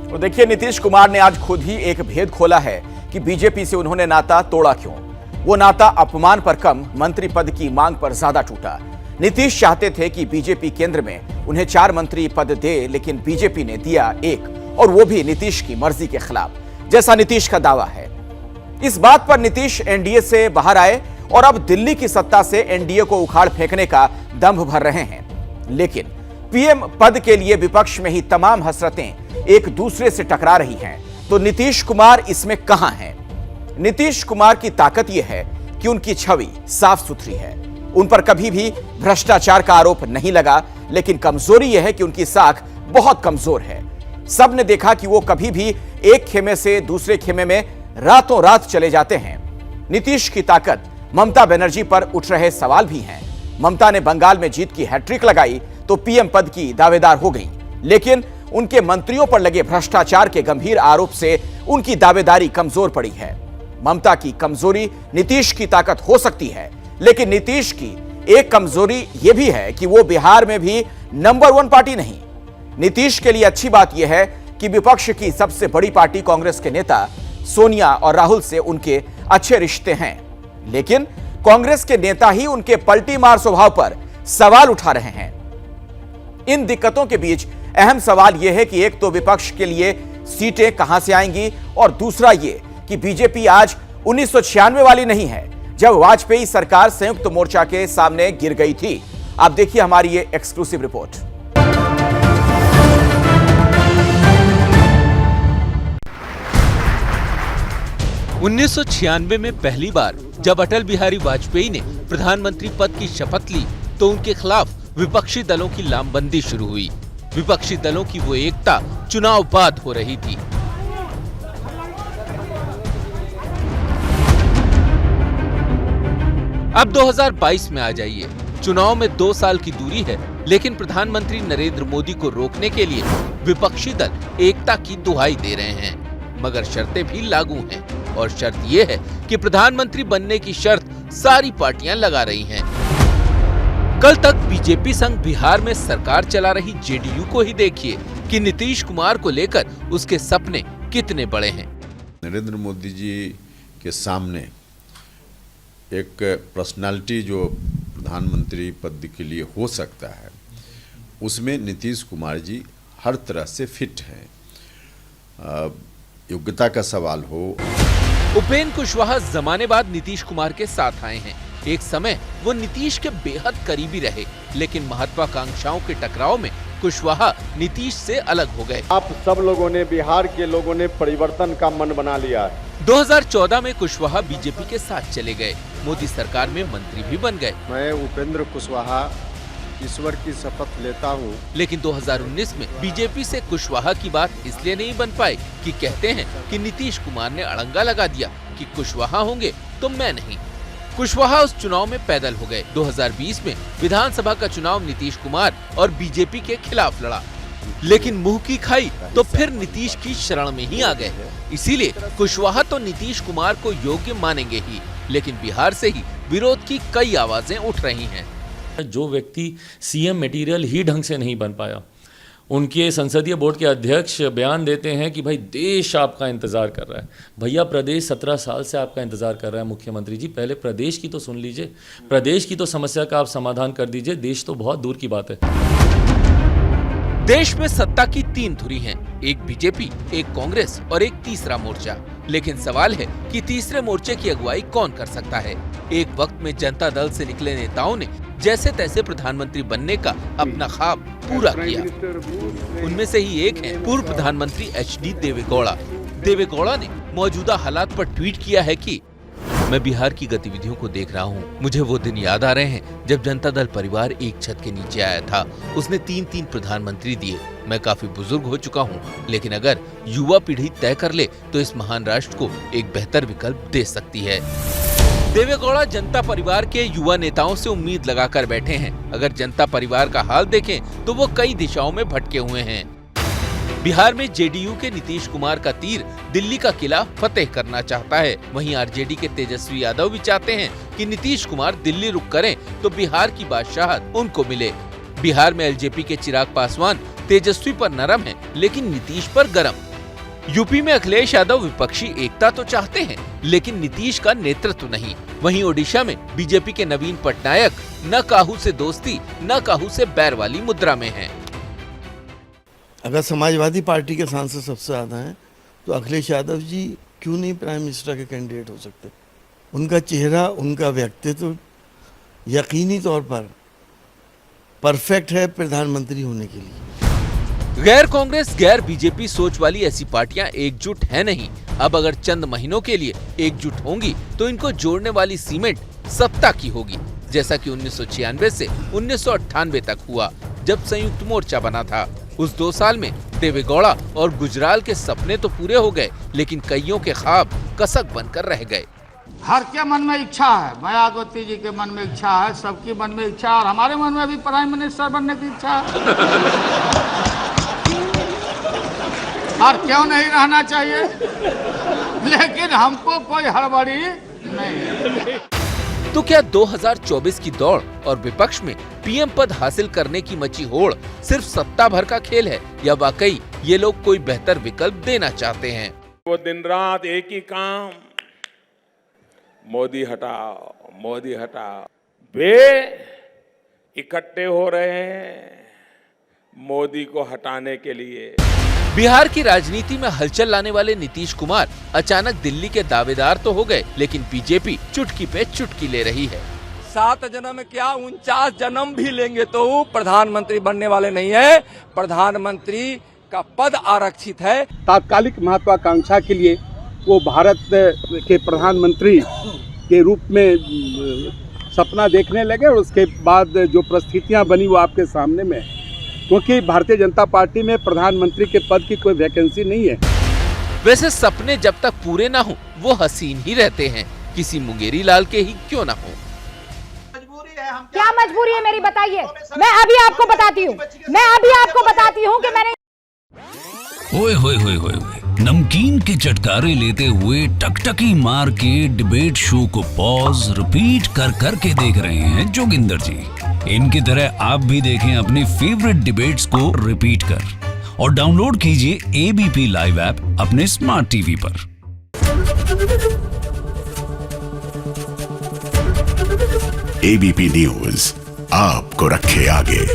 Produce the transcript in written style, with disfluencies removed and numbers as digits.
तो देखिए, नीतीश कुमार ने आज खुद ही एक भेद खोला है कि बीजेपी से उन्होंने नाता तोड़ा क्यों। वो नाता अपमान पर कम, मंत्री पद की मांग पर ज्यादा टूटा। नीतीश चाहते थे कि बीजेपी केंद्र में उन्हें 4 मंत्री पद दे, लेकिन बीजेपी ने दिया 1, और वो भी नीतीश की मर्जी के खिलाफ, जैसा नीतीश का दावा है। इस बात पर नीतीश एनडीए से बाहर आए और अब दिल्ली की सत्ता से एनडीए को उखाड़ फेंकने का दंभ भर रहे हैं। लेकिन पीएम पद के लिए विपक्ष में ही तमाम हसरतें एक दूसरे से टकरा रही हैं, तो नीतीश कुमार इसमें कहां हैं? नीतीश कुमार की ताकत यह है कि उनकी छवि साफ सुथरी है, उन पर कभी भी भ्रष्टाचार का आरोप नहीं लगा। लेकिन कमजोरी यह है कि उनकी साख बहुत कमजोर है। सबने देखा कि वो कभी भी एक खेमे से दूसरे खेमे में रातों रात चले जाते हैं। नीतीश की ताकत ममता बनर्जी पर उठ रहे सवाल भी हैं। ममता ने बंगाल में जीत की हैट्रिक लगाई तो पीएम पद की दावेदार हो गई, लेकिन उनके मंत्रियों पर लगे भ्रष्टाचार के गंभीर आरोप से उनकी दावेदारी कमजोर पड़ी है। ममता की कमजोरी नीतीश की ताकत हो सकती है, लेकिन नीतीश की एक कमजोरी यह भी है कि वो बिहार में भी नंबर 1 पार्टी नहीं। नीतीश के लिए अच्छी बात यह है कि विपक्ष की सबसे बड़ी पार्टी कांग्रेस के नेता सोनिया और राहुल से उनके अच्छे रिश्ते हैं, लेकिन कांग्रेस के नेता ही उनके पलटी मार स्वभाव पर सवाल उठा रहे हैं। इन दिक्कतों के बीच अहम सवाल यह है कि एक तो विपक्ष के लिए सीटें कहां से आएंगी, और दूसरा यह कि बीजेपी आज 1996 वाली नहीं है, जब वाजपेयी सरकार संयुक्त मोर्चा के सामने गिर गई थी। आप देखिए हमारी ये एक्सक्लूसिव रिपोर्ट। उन्नीस में पहली बार जब अटल बिहारी वाजपेयी ने प्रधानमंत्री पद की शपथ ली तो उनके खिलाफ विपक्षी दलों की लामबंदी शुरू हुई। विपक्षी दलों की वो एकता चुनाव बाद हो रही थी। अब 2022 में आ जाइए, चुनाव में 2 साल की दूरी है, लेकिन प्रधानमंत्री नरेंद्र मोदी को रोकने के लिए विपक्षी दल एकता की दुहाई दे रहे हैं, मगर शर्तें भी लागू हैं, और शर्त यह है कि प्रधानमंत्री बनने की शर्त सारी पार्टियां लगा रही हैं। कल तक बीजेपी संग बिहार में सरकार चला रही जेडीयू को ही देखिए कि नीतीश कुमार को लेकर उसके सपने कितने बड़े हैं। नरेंद्र मोदी जी के सामने एक पर्सनालिटी जो प्रधानमंत्री पद के लिए हो सकता है, उसमें नीतीश कुमार जी हर तरह से फिट हैं। योग्यता का सवाल हो। उपेंद्र कुशवाहा जमाने बाद नीतीश कुमार के साथ आए हैं। एक समय वो नीतीश के बेहद करीबी रहे, लेकिन महत्वाकांक्षाओं के टकराव में कुशवाहा नीतीश से अलग हो गए। आप सब लोगों ने, बिहार के लोगों ने परिवर्तन का मन बना लिया है। 2014 में कुशवाहा बीजेपी के साथ चले गए, मोदी सरकार में मंत्री भी बन गए। मैं उपेंद्र कुशवाहा ईश्वर की शपथ लेता हूं। लेकिन 2019 में बीजेपी से कुशवाहा की बात इसलिए नहीं बन पाई कि कहते हैं कि नीतीश कुमार ने अड़ंगा लगा दिया कि कुशवाहा होंगे तो मैं नहीं। कुशवाहा उस चुनाव में पैदल हो गए। 2020 में विधानसभा का चुनाव नीतीश कुमार और बीजेपी के खिलाफ लड़ा, लेकिन मुंह की खाई तो फिर नीतीश की शरण में ही आ गए। इसीलिए कुशवाहा तो नीतीश कुमार को योग्य मानेंगे ही, लेकिन बिहार से ही विरोध की कई आवाजें उठ रही हैं। जो व्यक्ति सीएम मटेरियल ही ढंग से नहीं बन पाया, उनके संसदीय बोर्ड के अध्यक्ष बयान देते हैं कि भाई देश आपका इंतजार कर रहा है। भैया, प्रदेश 17 साल से आपका इंतजार कर रहा है। मुख्यमंत्री जी, पहले प्रदेश की तो सुन लीजिए, प्रदेश की तो समस्या का आप समाधान कर दीजिए, देश तो बहुत दूर की बात है। देश में सत्ता की 3 धुरी हैं, एक बीजेपी, एक कांग्रेस और एक तीसरा मोर्चा। लेकिन सवाल है कि तीसरे मोर्चे की अगुवाई कौन कर सकता है। एक वक्त में जनता दल से निकले नेताओं ने जैसे तैसे प्रधानमंत्री बनने का अपना ख्वाब पूरा किया। उनमें से ही एक है पूर्व प्रधानमंत्री HD देवेगौड़ा। देवेगौड़ा ने मौजूदा हालात पर ट्वीट किया है कि मैं बिहार की गतिविधियों को देख रहा हूँ। मुझे वो दिन याद आ रहे हैं जब जनता दल परिवार एक छत के नीचे आया था। उसने 3-3 प्रधानमंत्री दिए। मैं काफी बुजुर्ग हो चुका हूँ, लेकिन अगर युवा पीढ़ी तय कर ले तो इस महान राष्ट्र को एक बेहतर विकल्प दे सकती है। देवेगौड़ा जनता परिवार के युवा नेताओं से उम्मीद लगाकर बैठे हैं। अगर जनता परिवार का हाल देखें तो वो कई दिशाओं में भटके हुए हैं। बिहार में जेडीयू के नीतीश कुमार का तीर दिल्ली का किला फतेह करना चाहता है। वहीं आरजेडी के तेजस्वी यादव भी चाहते हैं कि नीतीश कुमार दिल्ली रुक करें तो बिहार की बादशाहत उनको मिले। बिहार में एलजेपी के चिराग पासवान तेजस्वी पर नरम है, लेकिन नीतीश पर गरम। यूपी में अखिलेश यादव विपक्षी एकता तो चाहते हैं, लेकिन नीतीश का नेतृत्व नहीं। वहीं ओडिशा में बीजेपी के नवीन पटनायक न काहू से दोस्ती न काहू से बैर वाली मुद्रा में हैं। अगर समाजवादी पार्टी के सांसद सबसे ज्यादा हैं, तो अखिलेश यादव जी क्यों नहीं प्राइम मिनिस्टर के कैंडिडेट हो सकते? उनका चेहरा, उनका व्यक्तित्व यकीनी तौर पर परफेक्ट है प्रधानमंत्री होने के लिए। गैर कांग्रेस गैर बीजेपी सोच वाली ऐसी पार्टियां एकजुट है नहीं। अब अगर चंद महीनों के लिए एकजुट होंगी तो इनको जोड़ने वाली सीमेंट सत्ता की होगी, जैसा कि 1996 से 1998 तक हुआ, जब संयुक्त मोर्चा बना था। उस 2 साल में देवेगौड़ा और गुजराल के सपने तो पूरे हो गए, लेकिन कईयों के ख्वाब कसक बनकर रह गए। हर के मन में इच्छा है, मायावती जी के मन में इच्छा है, सबकी मन में इच्छा है, और हमारे मन में भी प्राइम मिनिस्टर बनने की इच्छा है। और क्यों नहीं रहना चाहिए, लेकिन हमको कोई हड़बड़ी नहीं। तो क्या 2024 की दौड़ और विपक्ष में पीएम पद हासिल करने की मची होड़ सिर्फ सत्ता भर का खेल है, या वाकई ये लोग कोई बेहतर विकल्प देना चाहते हैं? वो दिन रात एक ही काम, मोदी हटाओ, मोदी हटाओ। वे इकट्ठे हो रहे हैं मोदी को हटाने के लिए। बिहार की राजनीति में हलचल लाने वाले नीतीश कुमार अचानक दिल्ली के दावेदार तो हो गए, लेकिन बीजेपी चुटकी पे चुटकी ले रही है। 7 जन्म में क्या 49 जन्म भी लेंगे तो प्रधानमंत्री बनने वाले नहीं है। प्रधानमंत्री का पद आरक्षित है। तात्कालिक महत्वाकांक्षा के लिए वो भारत के प्रधानमंत्री के रूप में सपना देखने लगे, और उसके बाद जो परिस्थितियां बनी वो आपके सामने में है, क्योंकि भारतीय जनता पार्टी में प्रधानमंत्री के पद की कोई वैकेंसी नहीं है। वैसे सपने जब तक पूरे ना हो वो हसीन ही रहते हैं, किसी मुंगेरी लाल के ही क्यों ना हो। क्या मजबूरी है मेरी, बताइए। मैं अभी आपको बताती हूँ कि मैंने ओए होए होए होए नमकीन के चटकारे लेते हुए टकटकी मार के डिबेट शो को पॉज रिपीट कर करके देख रहे हैं जोगिंदर जी। इनकी तरह आप भी देखें अपने फेवरेट डिबेट्स को रिपीट कर, और डाउनलोड कीजिए एबीपी लाइव ऐप अपने स्मार्ट टीवी पर। एबीपी न्यूज आपको रखे आगे।